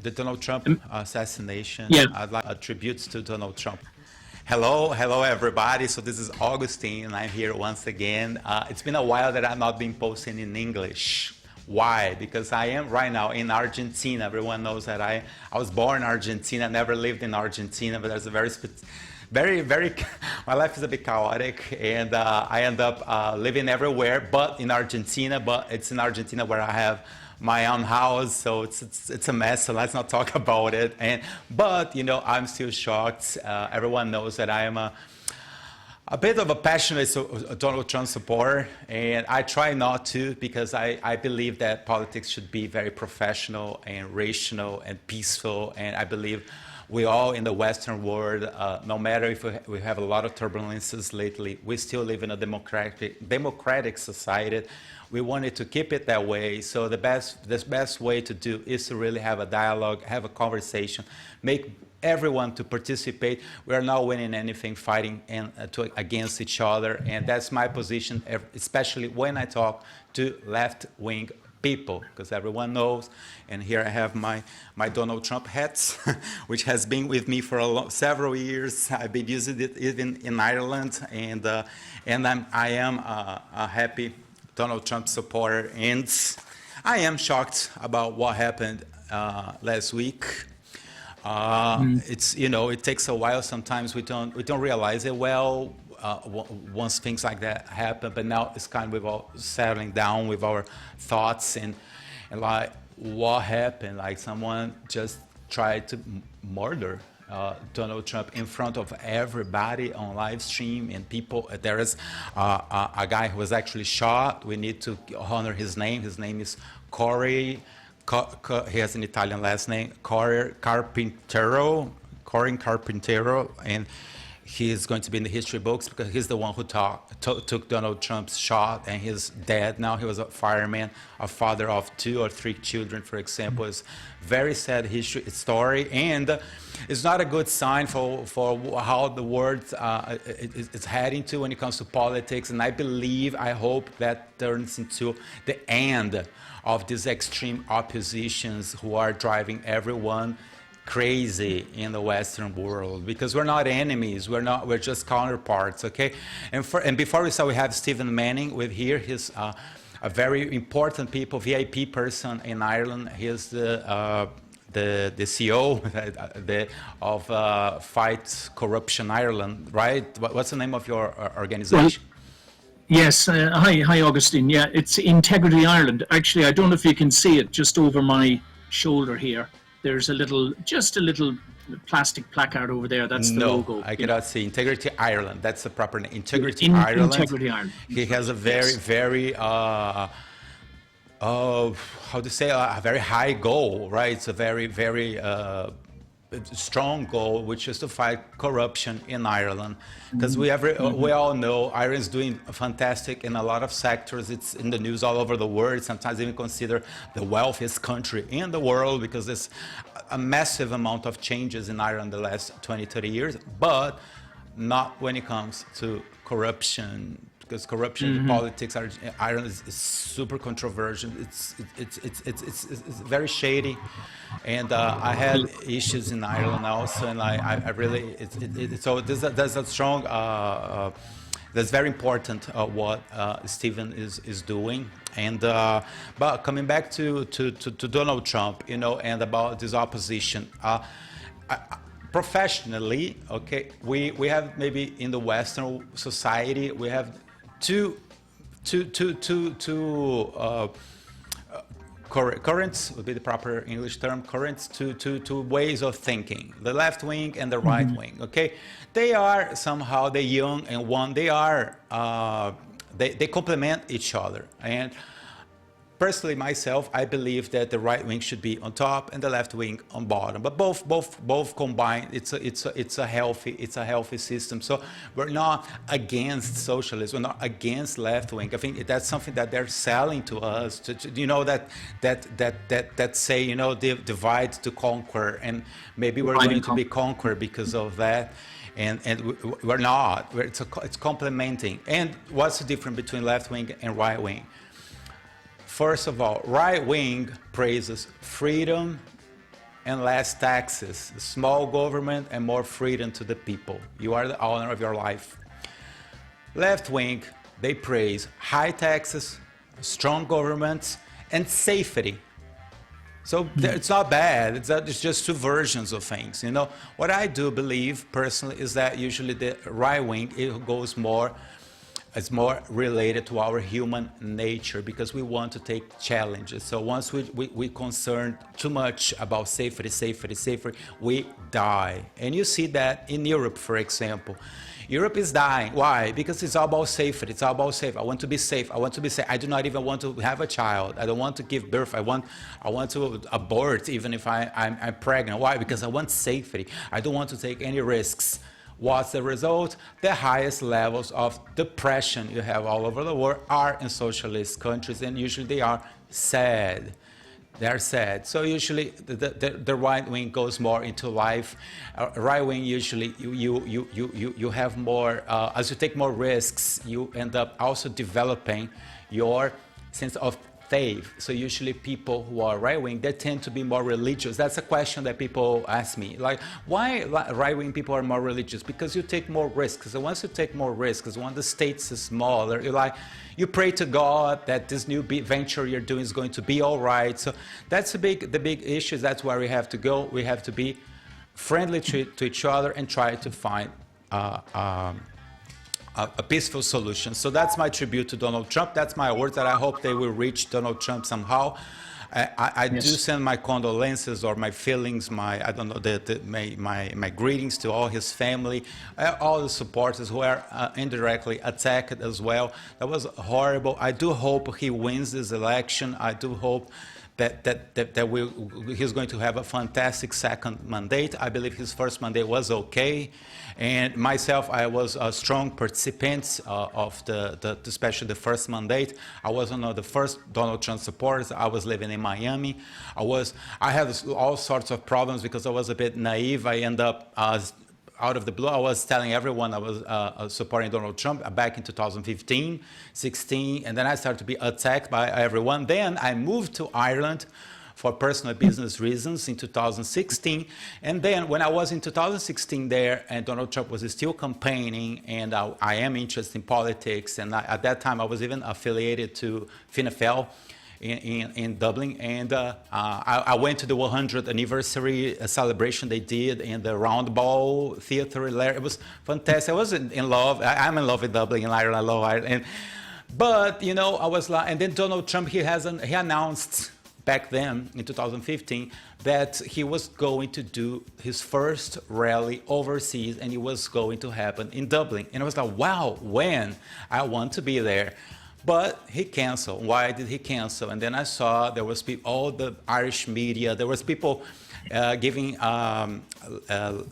the Donald Trump assassination. Yeah. I'd like tributes to Donald Trump. Hello everybody. So this is Augustin, and I'm here once again. It's been a while that I've not been posting in English. Why? Because I am right now in Argentina. Everyone knows that I was born in Argentina, never lived in Argentina, but there's a very, my life is a bit chaotic, and I end up living everywhere but in Argentina, but it's in Argentina where I have my own house, so it's a mess, so let's not talk about it. But, you know, I'm still shocked. Everyone knows that I am a bit of a passionate Donald Trump supporter, and I try not to, because I believe that politics should be very professional and rational and peaceful, and I believe we all in the Western world, no matter if we have a lot of turbulences lately, we still live in a democratic society. We wanted to keep it that way, so the best way to do is to really have a dialogue, have a conversation, make everyone to participate. We are not winning anything fighting against each other, and that's my position, especially when I talk to left-wing people, because everyone knows, and here I have my Donald Trump hats, which has been with me for several years. I've been using it even in Ireland, and I am a happy Donald Trump supporter, and I am shocked about what happened last week. It's, you know, it takes a while. Sometimes we don't realize it well once things like that happen. But now it's kind of we're all settling down with our thoughts and like what happened. Like someone just tried to murder Donald Trump in front of everybody on live stream, and people. There is a guy who was actually shot. We need to honor his name. His name is Corey. He has an Italian last name, Corey Comperatore, and he is going to be in the history books because he's the one who took Donald Trump's shot, and he's dead now. He was a fireman, a father of 2 or 3 children, for example. It's very sad story, and it's not a good sign for how the world is heading to when it comes to politics. And I hope that turns into the end of these extreme oppositions who are driving everyone crazy in the Western world, because we're not enemies, we're just counterparts, okay? And before we start, we have Stephen Manning with here. He's a very important VIP person in Ireland. He's the CEO of Fight Corruption Ireland, right? What's the name of your organization? Yes, hi Augustine. Yeah, it's Integrity Ireland. Actually, I don't know if you can see it just over my shoulder here. There's just a little plastic placard over there. That's the logo. I cannot see. Integrity Ireland. That's the proper name. Integrity Ireland. Integrity Ireland. He has a very how to say, a very high goal, right? It's a very strong goal, which is to fight corruption in Ireland, because we all know Ireland is doing fantastic in a lot of sectors. It's in the news all over the world, sometimes even considered the wealthiest country in the world, because there's a massive amount of changes in Ireland the last 20-30 years, but not when it comes to corruption, because corruption in politics, Ireland is super controversial. It's very shady, and I had issues in Ireland also, and I really so there's a strong that's very important what Stephen is doing. And but coming back to Donald Trump, you know, and about this opposition. Professionally, okay, we have maybe in the Western society we have two currents would be the proper English term. Currents, two ways of thinking: the left wing and the right wing. Okay, they are somehow the yin and one. They are they complement each other. And personally, myself, I believe that the right wing should be on top and the left wing on bottom. But both combined, it's a healthy system. So we're not against socialism. We're not against left wing. I think that's something that they're selling to us. You know, that say, you know, divide to conquer, and maybe we're going to be conquered because of that. And we're not. It's complementing. And what's the difference between left wing and right wing? First of all, right wing praises freedom, and less taxes, small government and more freedom to the people. You are the owner of your life. Left wing, they praise high taxes, strong governments, and safety. So it's not bad. It's just two versions of things. You know, what I do believe personally is that usually the right wing, it goes more, it's more related to our human nature because we want to take challenges. So once we concern too much about safety, we die. And you see that in Europe, for example. Europe is dying. Why? Because it's all about safety. It's all about safe. I want to be safe. I want to be safe. I do not even want to have a child. I don't want to give birth. I want to abort even if I'm pregnant. Why? Because I want safety. I don't want to take any risks. What's the result? The highest levels of depression you have all over the world are in socialist countries, and usually they are sad. They're sad. So usually the right wing goes more into life. Right wing usually you have more, as you take more risks, you end up also developing your sense of faith. So usually people who are right wing, they tend to be more religious. That's a question that people ask me. Like, why right wing people are more religious? Because you take more risks. So once you take more risks, when the states is smaller, you pray to God that this new venture you're doing is going to be all right. So that's the big issue. That's where we have to go. We have to be friendly to each other and try to find a peaceful solution. So that's my tribute to Donald Trump. That's my words that I hope they will reach Donald Trump somehow. I do send my condolences or my feelings, my greetings to all his family, all the supporters who are indirectly attacked as well. That was horrible. I do hope he wins this election. I do hope that he's going to have a fantastic second mandate. I believe his first mandate was okay. And myself, I was a strong participant of especially the first mandate. I was one of the first Donald Trump supporters. I was living in Miami. I had all sorts of problems because I was a bit naive. I ended up out of the blue, I was telling everyone I was supporting Donald Trump back in 2015, 16, and then I started to be attacked by everyone. Then I moved to Ireland for personal business reasons in 2016. And then when I was in 2016 there, and Donald Trump was still campaigning, and I am interested in politics, and at that time I was even affiliated to Fianna Fáil in Dublin, and I went to the 100th anniversary celebration they did in the Round Ball Theatre. It was fantastic. I was in love. I'm in love with Dublin and Ireland. I love Ireland. But you know, I was like, and then Donald Trump, he announced back then in 2015 that he was going to do his first rally overseas, and it was going to happen in Dublin. And I was like, wow, when? I want to be there. But he canceled. Why did he cancel? And then I saw there was all the Irish media. There was people giving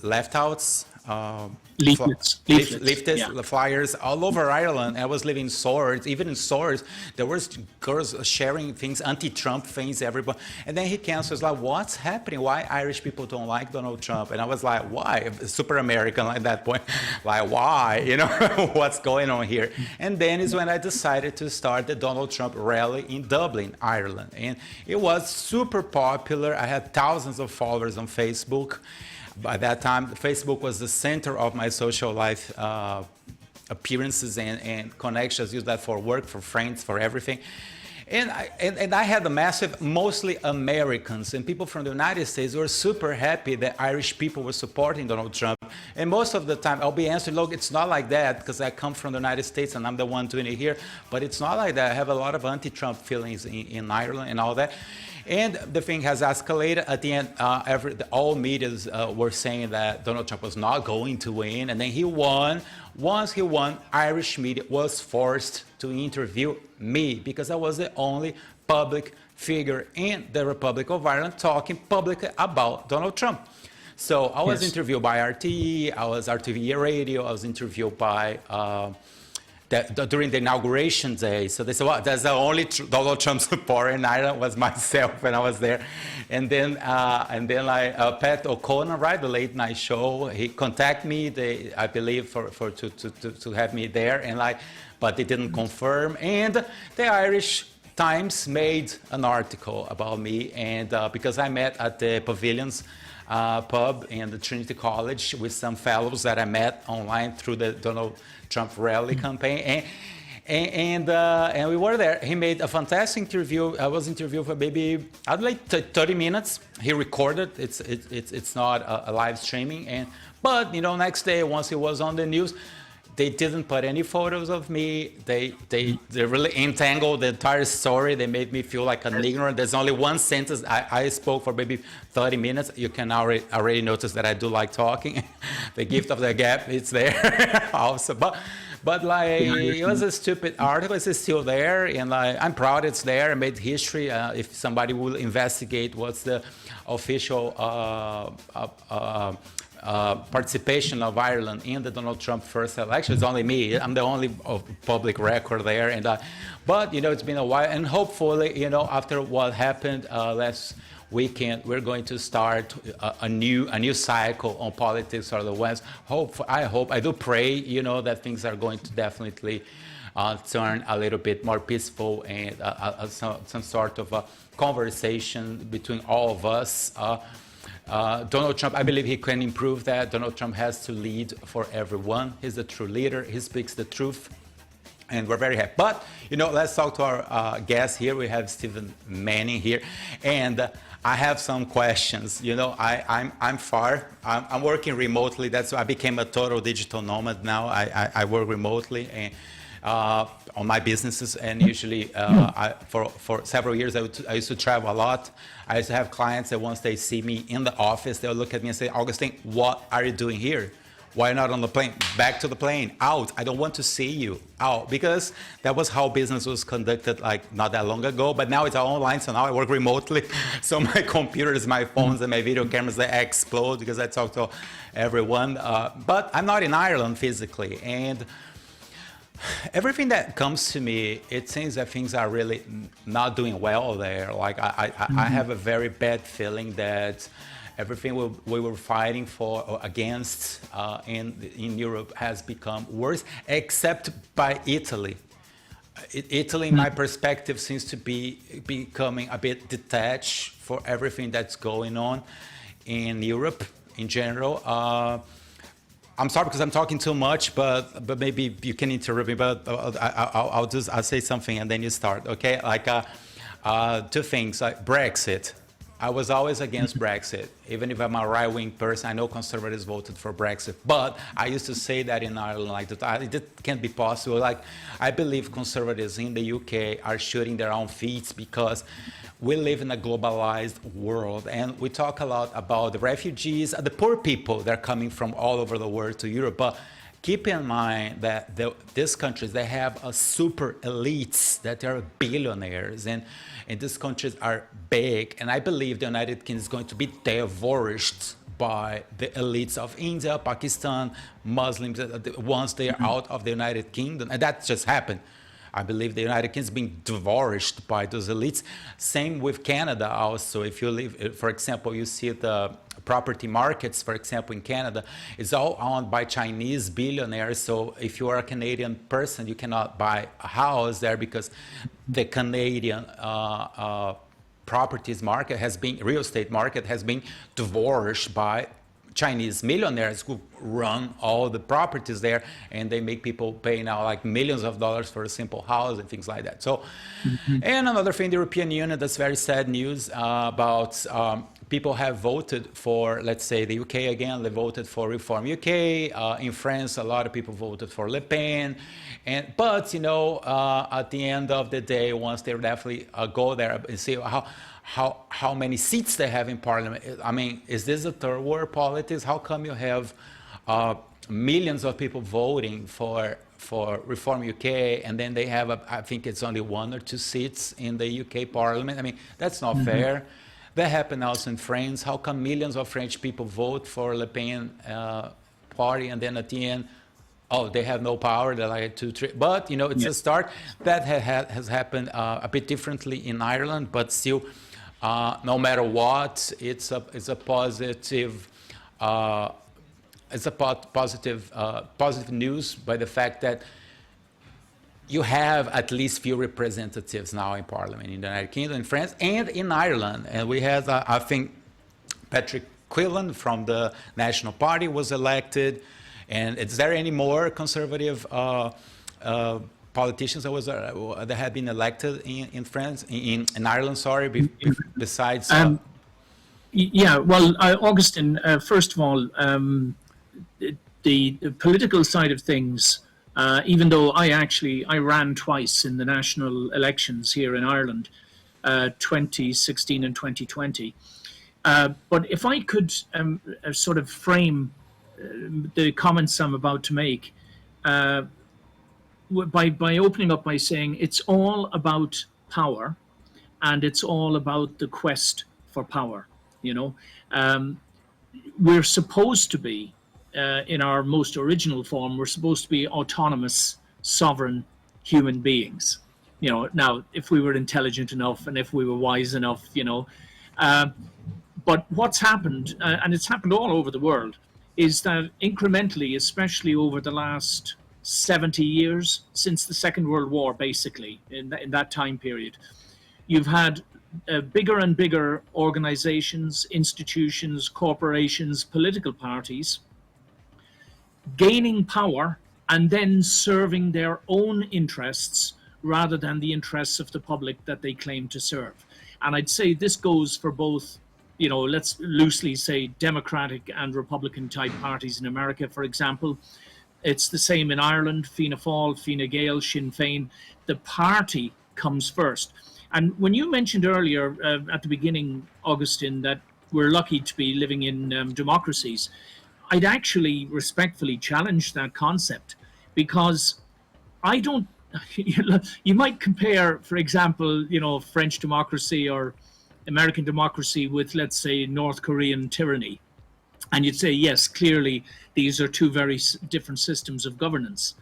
left outs, leaflets, yeah, flyers all over Ireland. I was living in Swords. Even in Swords, there was girls sharing things, anti-Trump things, everybody. And then he cancels. Like, what's happening? Why Irish people don't like Donald Trump? And I was like, why? Super American at that point. Like, why? You know, what's going on here? And then is when I decided to start the Donald Trump rally in Dublin, Ireland. And it was super popular. I had thousands of followers on Facebook. By that time, Facebook was the center of my social life appearances and connections. I used that for work, for friends, for everything. And I had a massive, mostly Americans and people from the United States who were super happy that Irish people were supporting Donald Trump. And most of the time, I'll be answering, look, it's not like that because I come from the United States and I'm the one doing it here. But it's not like that. I have a lot of anti-Trump feelings in Ireland and all that. And the thing has escalated. At the end, all medias were saying that Donald Trump was not going to win, and then he won. Once he won, Irish media was forced to interview me because I was the only public figure in the Republic of Ireland talking publicly about Donald Trump. So I was interviewed by RTE, I was RTV Radio, I was interviewed by during the inauguration day. So they said, well, that's the only Donald Trump supporter in Ireland was myself when I was there. And then Pat O'Connor, right, the late night show, he contacted me, I believe, to have me there, and but they didn't confirm. And the Irish Times made an article about me, and because I met at the Pavilions pub in the Trinity College with some fellows that I met online through the Donald Trump rally campaign, and we were there. He made a fantastic interview. I was interviewed for maybe I'd like 30 minutes. He recorded. It's not a live streaming, but next day once he was on the news, they didn't put any photos of me. They really entangled the entire story. They made me feel like an ignorant. There's only one sentence. I spoke for maybe 30 minutes. You can already notice that I do like talking. The gift of the gap, it's there also. But like, it was a stupid article. It's still there, and I'm proud it's there. I made history. If somebody will investigate what's the official participation of Ireland in the Donald Trump first election, it's only me. I'm the only public record there, but it's been a while, and hopefully, after what happened last weekend, we're going to start a new cycle on politics or the West. I do pray, that things are going to definitely turn a little bit more peaceful and some sort of a conversation between all of us. Donald Trump, I believe he can improve that. Donald Trump has to lead for everyone. He's a true leader. He speaks the truth. And we're very happy. But, let's talk to our guest here. We have Stephen Manning here. And I have some questions. I'm far. I'm working remotely. That's why I became a total digital nomad now. I work remotely and on my businesses. And usually for several years, I used to travel a lot. I used to have clients that once they see me in the office, they'll look at me and say, Augustin, what are you doing here? Why not on the plane? Back to the plane. Out. I don't want to see you. Out. Because that was how business was conducted like not that long ago. But now it's all online. So now I work remotely. So my computers, my phones, and my video cameras, they explode because I talk to everyone. But I'm not in Ireland physically. And everything that comes to me, it seems that things are really not doing well there. Like I have a very bad feeling that everything we were fighting for or against in Europe has become worse, except by Italy. Italy, in my perspective, seems to be becoming a bit detached for everything that's going on in Europe in general. I'm sorry because I'm talking too much, but maybe you can interrupt me. But I'll say something and then you start, okay? Like two things, like Brexit. I was always against Brexit, even if I'm a right-wing person. I know conservatives voted for Brexit, but I used to say that in Ireland, like that it can't be possible. Like I believe conservatives in the UK are shooting their own feet because we live in a globalized world, and we talk a lot about the refugees, the poor people that are coming from all over the world to Europe. But keep in mind that these countries, they have a super elites that are billionaires, and these countries are big. And I believe the United Kingdom is going to be devoured by the elites of India, Pakistan, Muslims, once they are out of the United Kingdom. And that just happened. I believe the United Kingdom is being devoured by those elites. Same with Canada also. If you live, for example, you see the property markets, for example, in Canada, it's all owned by Chinese billionaires. So if you are a Canadian person, you cannot buy a house there because the Canadian properties market real estate market has been devoured by Chinese millionaires who run all the properties there, and they make people pay now like millions of dollars for a simple house and things like that. So, and another thing, the European Union, that's very sad news about people have voted for, let's say, the UK again, they voted for Reform UK. In France, a lot of people voted for Le Pen. But, at the end of the day, once they definitely go there and see how many seats they have in parliament. I mean, is this a third world politics? How come you have millions of people voting for Reform UK, and then they have, I think it's only 1 or 2 seats in the UK parliament? I mean, that's not fair. That happened also in France. How come millions of French people vote for Le Pen party, and then at the end, they have no power, they're like 2, 3. But, it's a start. That has happened a bit differently in Ireland, but still, no matter what, it's a positive positive news by the fact that you have at least few representatives now in Parliament in the United Kingdom, in France, and in Ireland. And we had, I think, Patrick Quinlan from the National Party was elected. And is there any more conservative politicians that have been elected in France, in Ireland, sorry, besides... Yeah, well, Augustin, first of all, the political side of things, even though I ran twice in the national elections here in Ireland, 2016 and 2020. But if I could sort of frame the comments I'm about to make by opening up by saying it's all about power, and it's all about the quest for power. You know, we're supposed to be, in our most original form, we're supposed to be autonomous, sovereign human beings. You know, now if we were intelligent enough and if we were wise enough, you know, but what's happened, and it's happened all over the world, is that incrementally, especially over the last 70 years, since the Second World War, basically, in that time period, you've had bigger and bigger organizations, institutions, corporations, political parties gaining power and then serving their own interests rather than the interests of the public that they claim to serve. And I'd say this goes for both, you know, let's loosely say Democratic and Republican type parties in America, for example. It's the same in Ireland, Fianna Fáil, Fine Gael, Sinn Féin. The party comes first. And when you mentioned earlier at the beginning, Augustin, that we're lucky to be living in democracies, I'd actually respectfully challenge that concept, because I don't, you might compare, for example, you know, French democracy or American democracy with, let's say, North Korean tyranny. And you'd say, yes, clearly these are two very different systems of governance.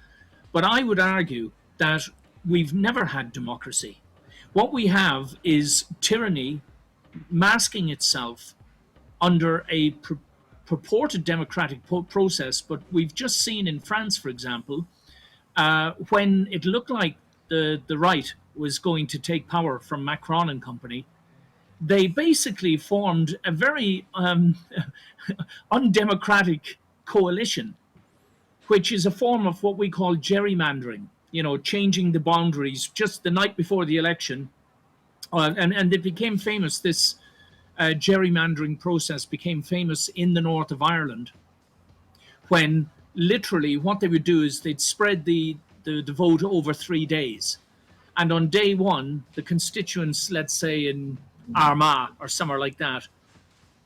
But I would argue that we've never had democracy. What we have is tyranny masking itself under a purported democratic process. But we've just seen in France, for example, when it looked like the right was going to take power from Macron and company, they basically formed a very undemocratic coalition, which is a form of what we call gerrymandering, you know, changing the boundaries just the night before the election. And it became famous, this gerrymandering process became famous in the north of Ireland, when literally what they would do is they'd spread the vote over 3 days. And on day one, the constituents, let's say in Armagh or somewhere like that,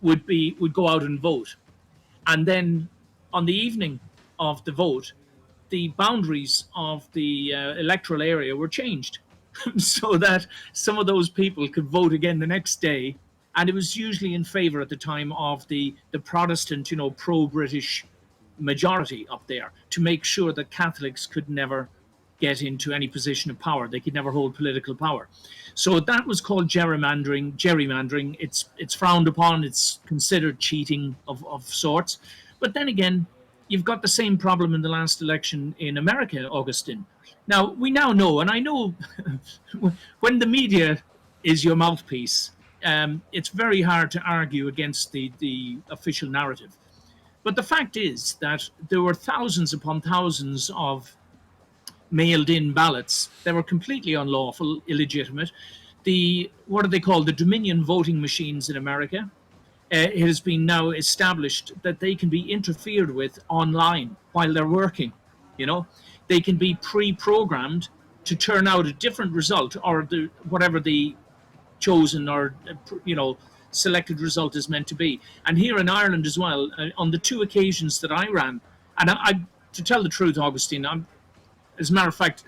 would go out and vote. And then on the evening of the vote, the boundaries of the electoral area were changed so that some of those people could vote again the next day. And it was usually in favor at the time of the Protestant, you know, pro-British majority up there, to make sure that Catholics could never get into any position of power. They could never hold political power. So that was called gerrymandering. It's frowned upon. It's considered cheating of sorts. But then again, you've got the same problem in the last election in America, Augustin. Now, we now know, and I know when the media is your mouthpiece, it's very hard to argue against the official narrative. But the fact is that there were thousands upon thousands of mailed-in ballots that were completely unlawful, illegitimate. What are they called? The Dominion voting machines in America. It has been now established that they can be interfered with online while they're working. You know, they can be pre-programmed to turn out a different result, or whatever the chosen or selected result is meant to be. And here in Ireland as well, on the two occasions that I ran, and I to tell the truth, Augustine, as a matter of fact,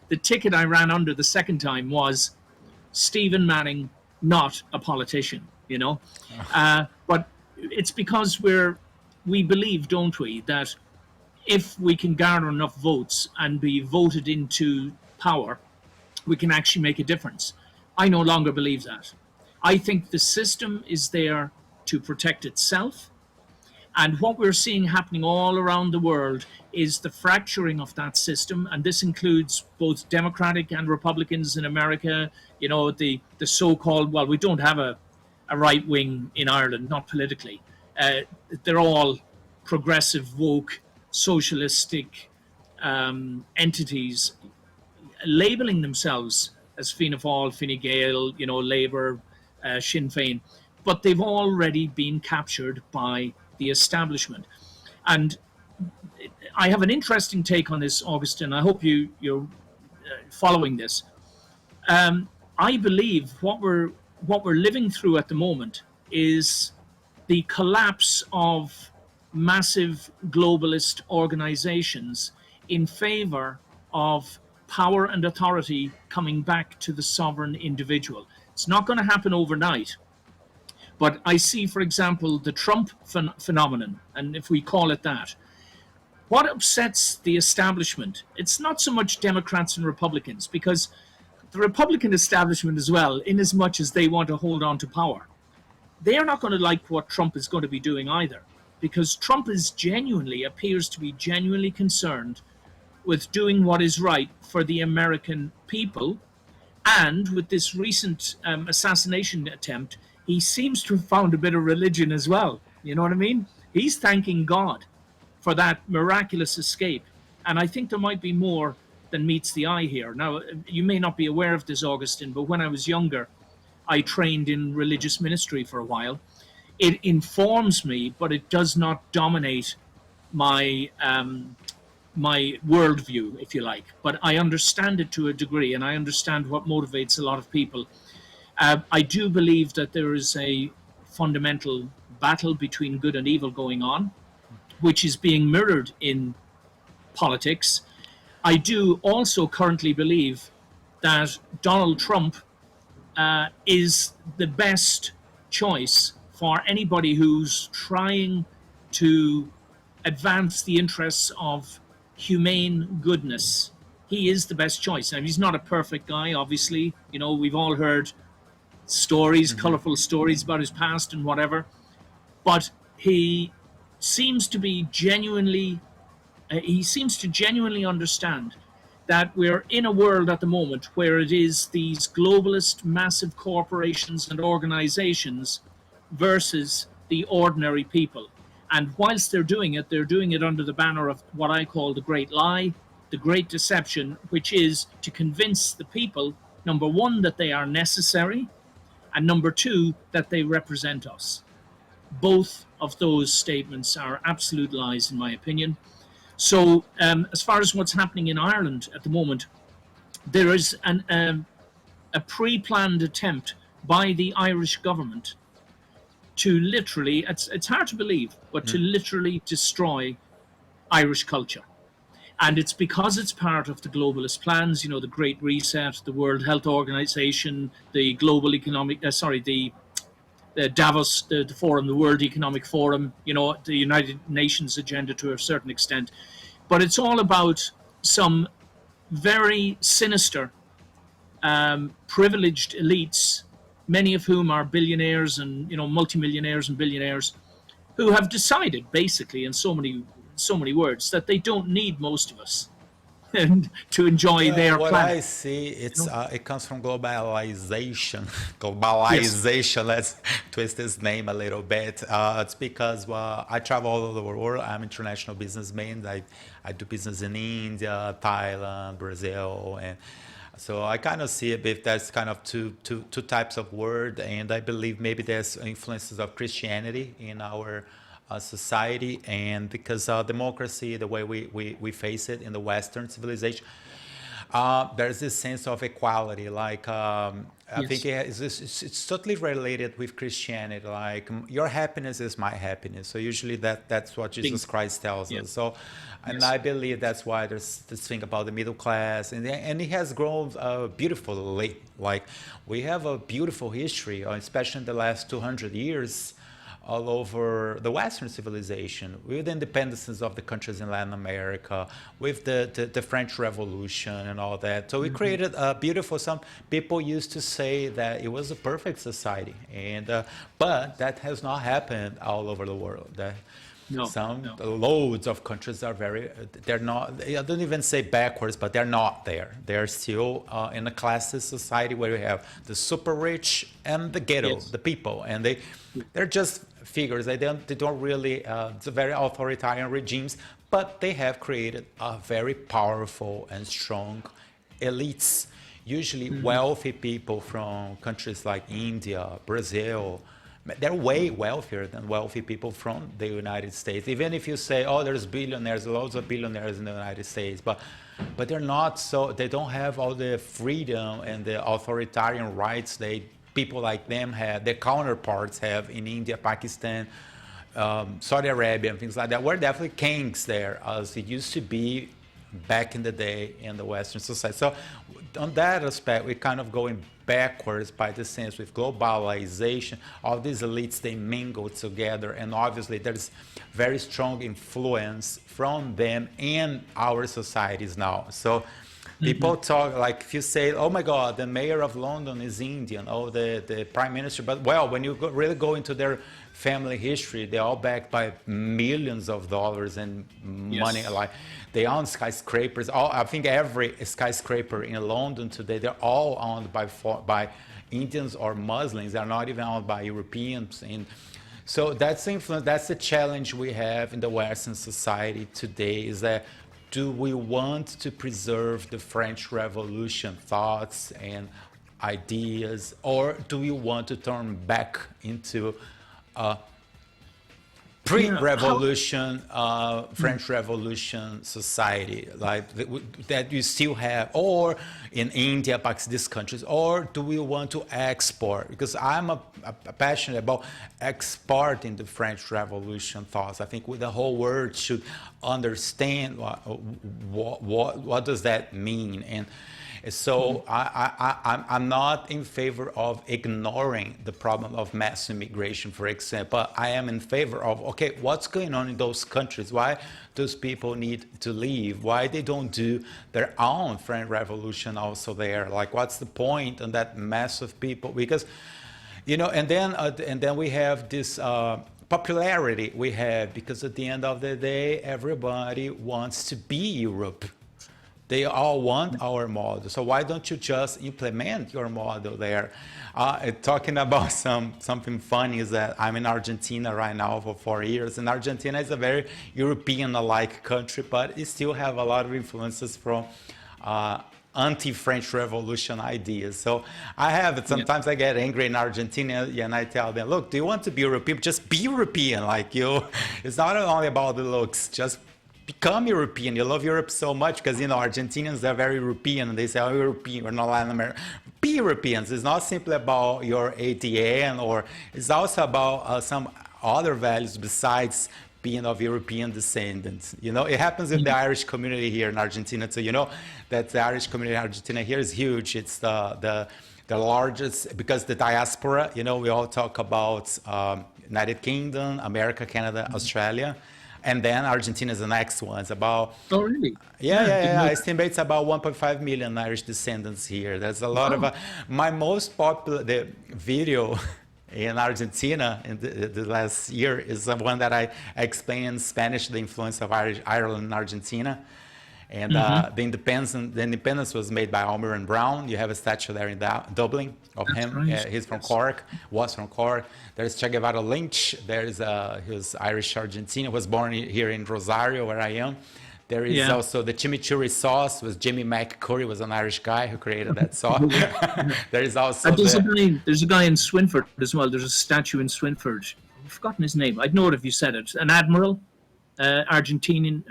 the ticket I ran under the second time was Stephen Manning, not a politician, you know. But it's because we believe, don't we, that if we can garner enough votes and be voted into power, we can actually make a difference. I no longer believe that. I think the system is there to protect itself, And what we're seeing happening all around the world is the fracturing of that system. And this includes both Democratic and Republicans in America. You know, the so-called, well, we don't have a right wing in Ireland, not politically. Uh, they're all progressive, woke, socialistic entities labeling themselves as Fianna Fáil, Fine Gael, you know, Labour, Sinn Féin, but they've already been captured by the establishment. And I have an interesting take on this, Augustin. I hope you're following this. I believe what we're living through at the moment is the collapse of massive globalist organizations in favor of power and authority coming back to the sovereign individual. It's not going to happen overnight. But I see, for example, the Trump phenomenon, and if we call it that, what upsets the establishment, it's not so much Democrats and Republicans, because the Republican establishment as well, in as much as they want to hold on to power, they are not going to like what Trump is going to be doing either, because Trump appears to be genuinely concerned with doing what is right for the American people. And with this recent assassination attempt, he seems to have found a bit of religion as well. You know what I mean? He's thanking God for that miraculous escape. And I think there might be more than meets the eye here. Now, you may not be aware of this, Augustin, but when I was younger, I trained in religious ministry for a while. It informs me, but it does not dominate my my worldview, if you like. But I understand it to a degree, and I understand what motivates a lot of people. I do believe that there is a fundamental battle between good and evil going on, which is being mirrored in politics. I do also currently believe that Donald Trump is the best choice for anybody who's trying to advance the interests of humane goodness. He is the best choice. Now, he's not a perfect guy, obviously. You know, we've all heard stories, colorful stories about his past and whatever. But he seems to be he seems to genuinely understand that we're in a world at the moment where it is these globalist massive corporations and organizations versus the ordinary people. And whilst they're doing it under the banner of what I call the great lie, the great deception, which is to convince the people, number one, that they are necessary, and number two, that they represent us. Both of those statements are absolute lies, in my opinion. So as far as what's happening in Ireland at the moment, there is a pre-planned attempt by the Irish government to literally, it's hard to believe, but to literally destroy Irish culture. And it's because it's part of the globalist plans, you know, the Great Reset, the World Health Organization, the Global Economic, the Davos, the forum, the World Economic Forum, you know, the United Nations agenda to a certain extent. But it's all about some very sinister, privileged elites, many of whom are billionaires and, you know, multimillionaires and billionaires, who have decided, basically, in so many words, that they don't need most of us and to enjoy their what planet. I see, it comes from globalization. Globalization. Yes. Let's twist his name a little bit. It's because I travel all over the world. I'm an international businessman. I do business in India, Thailand, Brazil, and so I kind of see it if there's kind of two types of word, and I believe maybe there's influences of Christianity in our society, and because democracy, the way we face it in the Western civilization, there's this sense of equality. Like I think it's totally related with Christianity. Like your happiness is my happiness. So usually that's what Jesus Christ tells us. So, and I believe that's why there's this thing about the middle class, and it has grown beautifully. Like we have a beautiful history, especially in the last 200 years. All over the Western civilization, with the independences of the countries in Latin America, with the French Revolution and all that. So we created a beautiful, some people used to say that it was a perfect society, and but that has not happened all over the world. No, Some no. loads of countries are they're not, I don't even say backwards, but they're not there. They're still in a classist society where you have the super rich and the ghetto, Yes. the people, and they're just figures. They don't really, it's a very authoritarian regimes, but they have created a very powerful and strong elites, usually wealthy people from countries like India, Brazil. They're way wealthier than wealthy people from the United States. Even if you say, oh, there's billionaires, loads of billionaires in the United States, but they're not so, they don't have all the freedom and the authoritarian rights people like them have, their counterparts have in India, Pakistan, Saudi Arabia, and things like that. We're definitely kings there, as it used to be back in the day in the Western society. So on that aspect, we're kind of going backwards by the sense with globalization. All these elites, they mingle together, and obviously there's very strong influence from them in our societies now. So people talk, like if you say, oh my God, the mayor of London is Indian, oh, the prime minister, but well, when you really go into their family history, they're all backed by millions of dollars and money. Yes. Like they own skyscrapers. I think every skyscraper in London today, they're all owned by Indians or Muslims. They're not even owned by Europeans. And so that's the influence. That's the challenge we have in the Western society today. Is that do we want to preserve the French Revolution thoughts and ideas, or do we want to turn back into pre-revolution French Revolution society, like that you still have, or in India, Pakistan, these countries, or do we want to export? Because I'm passionate about exporting the French Revolution thoughts. I think the whole world should understand what does that mean. And so I'm not in favor of ignoring the problem of mass immigration, for example. But I am in favor of, okay, what's going on in those countries? Why those people need to leave? Why they don't do their own French Revolution also there? Like, what's the point on that mass of people? Because, you know, and then we have this popularity we have, because at the end of the day, everybody wants to be Europe. They all want our model. So why don't you just implement your model there? Talking about something funny is that I'm in Argentina right now for 4 years. And Argentina is a very European-alike country, but it still have a lot of influences from anti-French Revolution ideas. So sometimes I get angry in Argentina and I tell them, look, do you want to be European? Just be European, like you. It's not only about the looks, just become European. You love Europe so much because, you know, Argentinians, they're very European, and they say, oh, European, we're not Latin American. Be Europeans. It's not simply about your ADN, or it's also about some other values besides being of European descendants. You know, it happens with the Irish community here in Argentina. So, you know, that the Irish community in Argentina here is huge. It's the largest, because the diaspora, you know, we all talk about United Kingdom, America, Canada, Australia. And then Argentina is the next one. It's about... Oh, really? Yeah. I estimate it's about 1.5 million Irish descendants here. There's a lot of... my most popular video in Argentina in the last year is the one that I explain in Spanish, the influence of Ireland and Argentina. And the independence was made by Obrien Brown. You have a statue there in Dublin of him. Right. He's from Cork, was from Cork. There's Che Guevara Lynch. There's his Irish Argentina, was born here in Rosario, where I am. There is also the chimichurri sauce. Was Jimmy McCurry, was an Irish guy who created that sauce. There is also there's a guy in Swinford as well. There's a statue in Swinford. I've forgotten his name. I'd know it if you said it. An admiral. Argentinian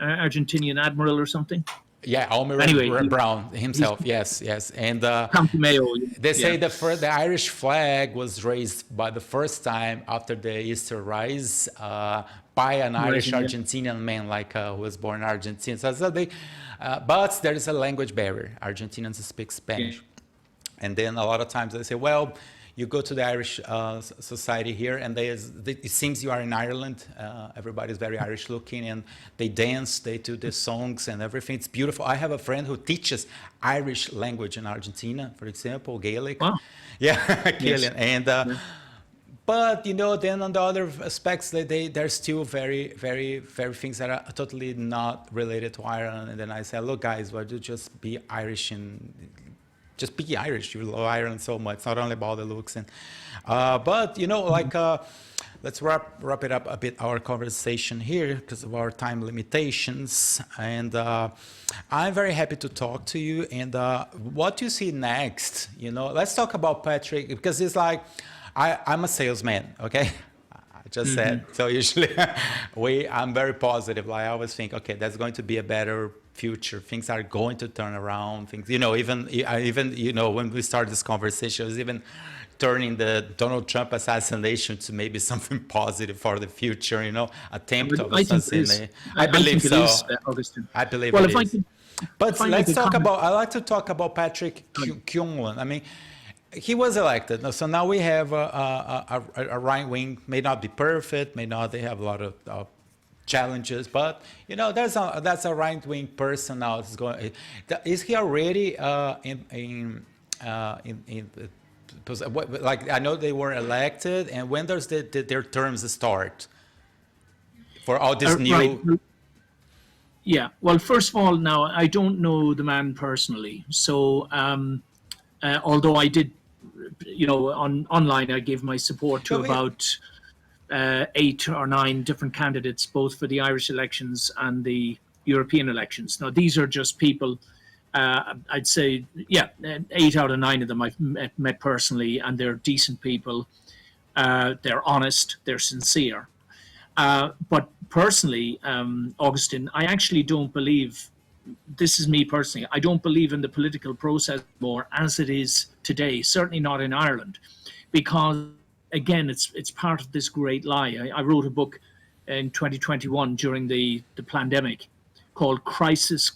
admiral or something. Yeah, Obrien Brown himself. Yes. And they say the Irish flag was raised by the first time after the Easter Rise by an Irish Argentinian man, like who was born in Argentina. So but there is a language barrier. Argentinians speak Spanish, and then a lot of times they say, well, you go to the Irish society here, and it seems you are in Ireland. Everybody's very Irish looking, and they dance, they do the songs and everything. It's beautiful. I have a friend who teaches Irish language in Argentina, for example, Gaelic. Wow. Yeah, Quinlan. And But then on the other aspects, they're still very, very, very things that are totally not related to Ireland. And then I said, look, guys, why don't you just be Irish and just be Irish? You love Ireland so much. It's not only about the looks. And but let's wrap it up a bit, our conversation here, because of our time limitations. And I'm very happy to talk to you. And what you see next, let's talk about Patrick, because it's like, I'm a salesman, okay? I just said. So usually I'm very positive. Like, I always think, okay, that's going to be a better future. Things are going to turn around. Things, even when we started this conversation, I was even turning the Donald Trump assassination to maybe something positive for the future, attempt of assassination. I believe so. Augustin. I believe it is. But let's talk about, I like to talk about Patrick Quinlan. I mean, he was elected. So now we have a right wing, may not be perfect, they have a lot of challenges, but that's a right wing person now. Is he already like, I know they were elected, and when does their terms start for all this new? Right. Yeah. Well, first of all, now I don't know the man personally, so although I did. Online, I gave my support to about 8 or 9 different candidates, both for the Irish elections and the European elections. Now, these are just people, I'd say, 8 out of 9 of them I've met personally, and they're decent people. They're honest, they're sincere. But personally, Augustin, I actually don't believe, this is me personally, I don't believe in the political process more as it is today, certainly not in Ireland, because again, it's part of this great lie. I wrote a book in 2021 during the pandemic called Crisis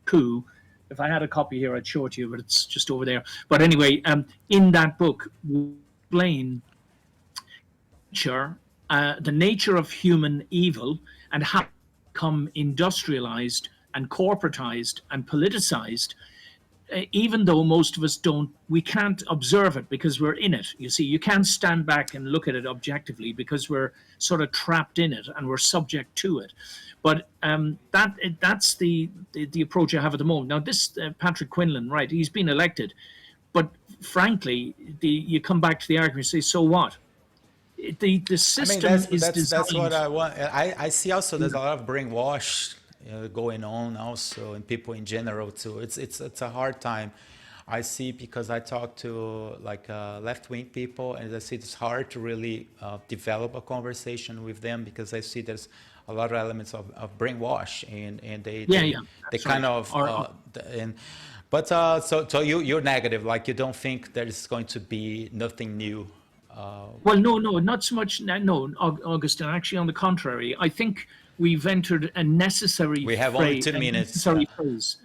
Coup. If I had a copy here, I'd show it to you, but it's just over there. But anyway, in that book, we explain the nature of human evil and how it become industrialized and corporatized and politicized, even though most of us we can't observe it because we're in it. You see, you can't stand back and look at it objectively because we're sort of trapped in it and we're subject to it. But that's the approach I have at the moment. Now, this Patrick Quinlan, right, he's been elected, but frankly, you come back to the argument and say, so what? The system is designed. That's what I want. I see also there's a lot of brainwash going on also, and people in general too. It's a hard time. I see, because I talk to left-wing people, and I see it's hard to really develop a conversation with them, because I see there's a lot of elements of brainwash, and they kind of but so you're negative, like you don't think there's going to be nothing new. Well, no, not so much. No, Augustin. Actually, on the contrary, I think we've entered a necessary. We have only 2 minutes. Necessary phase,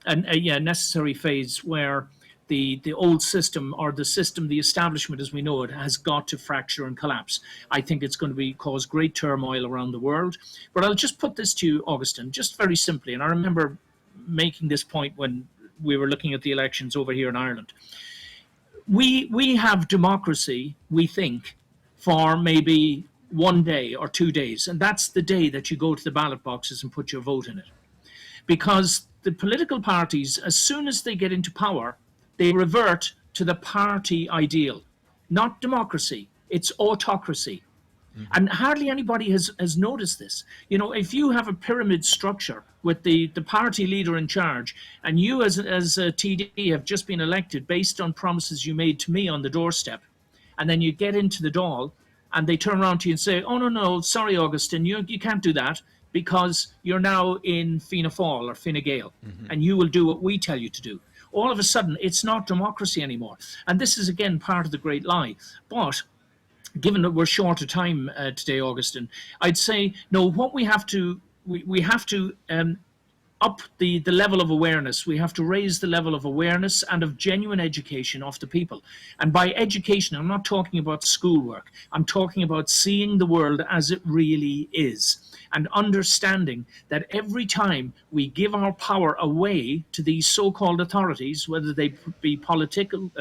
necessary phase where the old system, or the establishment as we know it, has got to fracture and collapse. I think it's going to cause great turmoil around the world. But I'll just put this to you, Augustin, just very simply. And I remember making this point when we were looking at the elections over here in Ireland. We have democracy, we think, for maybe 1 day or 2 days, and that's the day that you go to the ballot boxes and put your vote in it. Because the political parties, as soon as they get into power, they revert to the party ideal, not democracy, it's autocracy. Mm-hmm. And hardly anybody has noticed this. If you have a pyramid structure with the party leader in charge, and you as a TD have just been elected based on promises you made to me on the doorstep, and then you get into the Dáil, and they turn around to you and say, oh, no, sorry, Augustin, you can't do that, because you're now in Fianna Fáil or Fine Gael, and you will do what we tell you to do. All of a sudden, it's not democracy anymore. And this is, again, part of the great lie. But given that we're short of time today, Augustin, I'd say, no, what we have to up the level of awareness. We have to raise the level of awareness and of genuine education of the people. And by education, I'm not talking about schoolwork. I'm talking about seeing the world as it really is, and understanding that every time we give our power away to these so-called authorities, whether they be politicals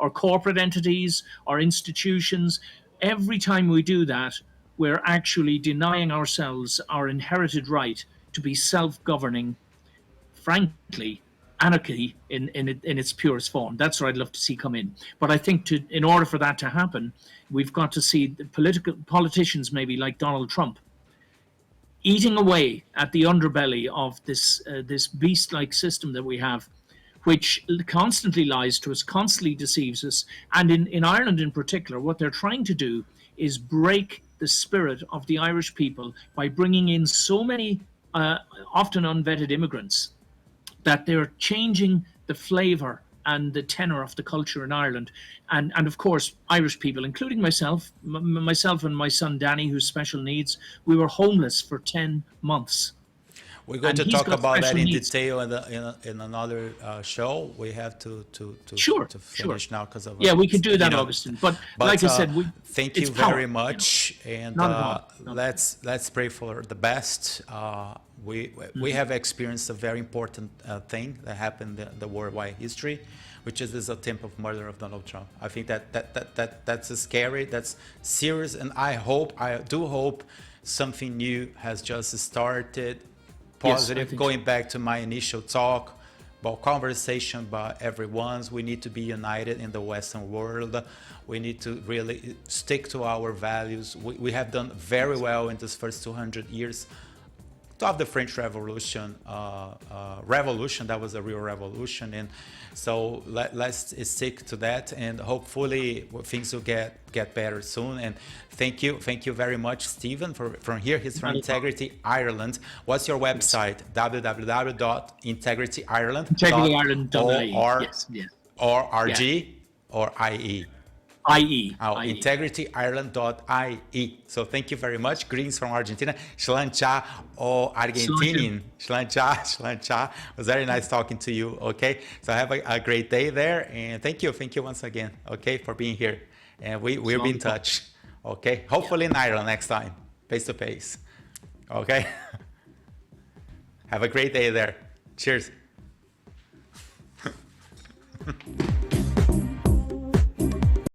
or corporate entities or institutions. Every time we do that, we're actually denying ourselves our inherited right to be self-governing, frankly, anarchy in its purest form. That's what I'd love to see come in. But I think in order for that to happen, we've got to see the politicians, maybe like Donald Trump, eating away at the underbelly of this beast-like system that we have, which constantly lies to us, constantly deceives us. And in Ireland in particular, what they're trying to do is break the spirit of the Irish people by bringing in so many often unvetted immigrants that they're changing the flavour and the tenor of the culture in Ireland. And of course, Irish people, including myself, myself and my son Danny, who's special needs, we were homeless for 10 months. We're going to talk about that in detail in another show. We have to finish now because of we could do that, Augustin. But like I said, thank you very much, and let's pray for the best. We have experienced a very important thing that happened in the worldwide history, which is this attempt of murder of Donald Trump. I think that's scary, that's serious, and I do hope something new has just started. Positive. Yes, going back to my initial talk about conversation about everyone's, we need to be united in the Western world. We need to really stick to our values. We have done very well in this first 200 years of the French Revolution. That was a real revolution, and so let's stick to that, and hopefully things will get better soon. And thank you very much, Stephen, from here. He's from Integrity Ireland. What's your website? www.integrityireland.org or RG or IE? IE. integrityireland.ie. So thank you very much. Greetings from Argentina. Shlancha or Argentinian. Shlancha. It was very nice talking to you. Okay. So have a great day there. And thank you once again. Okay. For being here. And we'll be in touch. Okay. Hopefully in Ireland next time. Face to face. Okay. Have a great day there. Cheers.